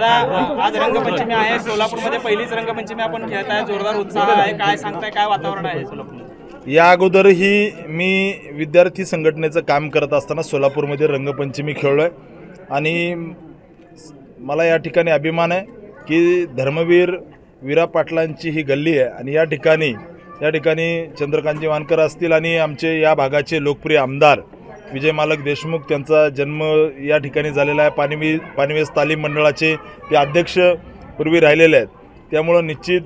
दादा आज रंगपंचमी आहे, सोलापूरमध्ये पहिलीच रंगपंचमी आपण खेळत आहे, जोरदार उत्साह आहे, काय सांगताय, काय वातावरण आहे सोलापूरमध्ये? या अगोदरही मी विद्यार्थी संघटनेचं काम करत असताना सोलापूरमध्ये रंगपंचमी खेळलोय आणि मला या ठिकाणी अभिमान आहे की धर्मवीर वीरा पाटलांची ही गल्ली आहे आणि या ठिकाणी चंद्रकांतजी वानकर असतील आणि आमचे या भागाचे लोकप्रिय आमदार विजय मालक देशमुख, त्यांचा जन्म या ठिकाणी झालेला आहे। पानिवेस तालीम मंडळाचे ते अध्यक्ष पूर्वी राहिलेले आहेत, त्यामुळं निश्चित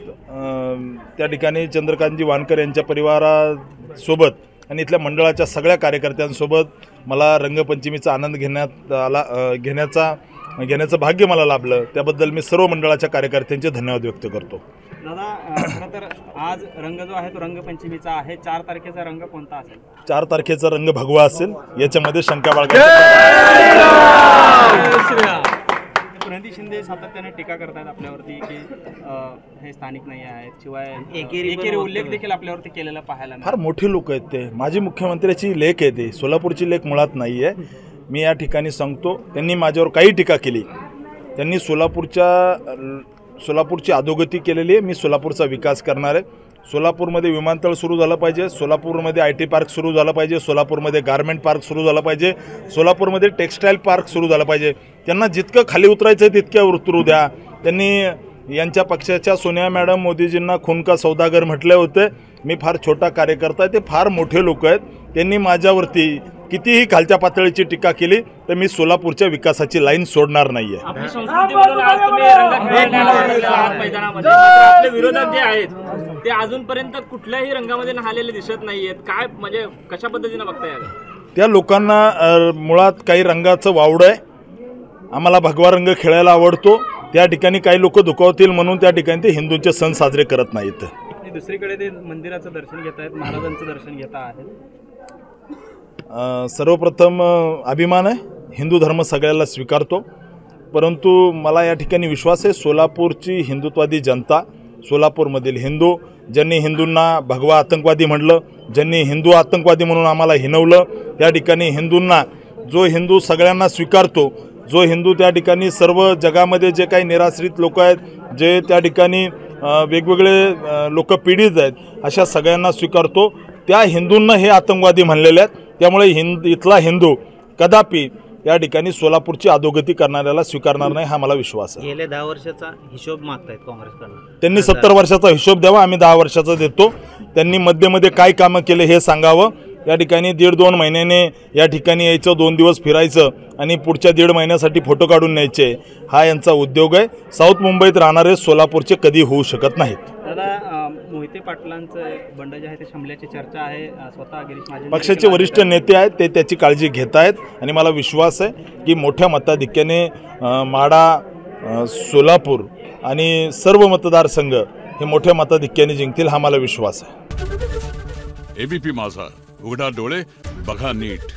त्या ठिकाणी चंद्रकांतजी वानकर यांच्या परिवारासोबत आणि इथल्या मंडळाच्या सगळ्या कार्यकर्त्यांसोबत मला रंगपंचमीचा आनंद घेण्याचं भाग्य मला लाभलं। त्याबद्दल मी सर्व मंडळाच्या कार्यकर्त्यांचे धन्यवाद व्यक्त करतो। दादा खरं तर आज रंग जो आहे तो रंगपंचमीचा आहे, 4 तारखेचा रंग कोणता असेल? 4 तारखेचा रंग भगवा असेल, याच्यामध्ये शंका बाळगायची। प्रणिती शिंदे सातत्याने टीका करतात आपल्यावरती की हे स्थानिक नाही आहेत, शिवाय एकेरी उल्लेख देखील आपल्यावरती केलेला पाहायला फार मोठे लोक आहेत ते। माजी मुख्यमंत्र्याची लेख आहे ते, सोलापूरची लेख मुळात नाही आहे। मी या ठिकाणी सांगतो, त्यांनी माझ्यावर काही टीका केली, त्यांनी सोलापूरची अधोगती केलेली आहे। मी सोलापूरचा विकास करणार आहे। सोलापूरमध्ये विमानतळ सुरू झालं पाहिजे, सोलापूरमध्ये IT पार्क सुरू झालं पाहिजे, सोलापूरमध्ये गारमेंट पार्क सुरू झालं पाहिजे, सोलापूरमध्ये टेक्स्टाईल पार्क सुरू झालं पाहिजे। त्यांना जितकं खाली उतरायचं आहे तितक्या उतरू द्या। त्यांनी यांच्या पक्षाच्या सोनिया मॅडम मोदीजींना खून का सौदागर म्हटले होते। मी फार छोटा कार्यकर्ता आहे, ते फार मोठे लोक आहेत। त्यांनी माझ्यावरती कितीही खालच्या पातळीची टीका केली तर मी सोलापूरच्या विकासाची लाईन सोडणार नाहीये। आपली संस्कृती म्हणून आज तुम्ही रंग खेळायला मैदानामध्ये, आपले विरोधक जे आहेत ते अजूनपर्यंत कुठल्याही रंगामध्ये नहालेले दिसत नाहीयेत, काय म्हणजे कशा पद्धतीने बघताय? त्या लोकांना मुळात काही रंगाचं वावड आहे। आम्हाला भगवा रंग खेळायला आवडतो, त्या ठिकाणी काही लोक दुखावतील म्हणून त्या ठिकाणी ते हिंदूंचे सण साजरे करत नाहीत। दुसरीकडे ते मंदिराचं दर्शन घेत आहेत, महाराजांचं दर्शन घेत आहेत। सर्वप्रथम अभिमान आहे, हिंदू धर्म सगळ्याला स्वीकारतो, परंतु मला या ठिकाणी विश्वास आहे सोलापूरची हिंदुत्वादी जनता, सोलापूरमधील हिंदू ज्यांनी हिंदूंना भगवा आतंकवादी म्हटलं, ज्यांनी हिंदू आतंकवादी म्हणून आम्हाला हिणवलं, त्या ठिकाणी हिंदूंना जो हिंदू सगळ्यांना स्वीकारतो, जो हिंदू त्या ठिकाणी सर्व जगामध्ये जे काही निराश्रित लोक आहेत, जे त्या ठिकाणी वेगवेगळे लोक पीडित आहेत, अशा सगळ्यांना स्वीकारतो, त्या हिंदूंना हे आतंकवादी म्हणलेले आहेत। त्यामुळे इथला हिंदू कदापि या ठिकाणी सोलापूरची अधोगती करणाऱ्याला स्वीकारणार नाही, हा मला विश्वास आहे। गेल्या 10 वर्षाचा हिशोब मागतायत काँग्रेसकडून, त्यांनी 70 वर्षाचा हिशोब द्यावा, आम्ही 10 वर्षाचा देतो। त्यांनी मध्ये काय कामं केले हे सांगावं। या ठिकाणी 1.5-2 महिन्याने या ठिकाणी यायचं, 2 दिवस फिरायचं आणि पुढच्या 1.5 महिन्यासाठी फोटो काढून न्यायचे, हा यांचा उद्योग आहे। साऊथ मुंबईत राहणारे सोलापूरचे कधी होऊ शकत नाहीत। दादा मोहिते पाटलांचं बंड जे आहे ते शमल्याची चर्चा आहे, स्वतः गिरीश महाजन पक्षाचे वरिष्ठ नेते आहेत, ते त्याची काळजी घेत आहेत आणि मला विश्वास आहे की मोठ्या मताधिक्याने माढा, सोलापूर आणि सर्व मतदारसंघ हे मोठ्या मताधिक्याने जिंकतील, हा मला विश्वास आहे। ABP माझा, उघडा डोळे बघा नीट।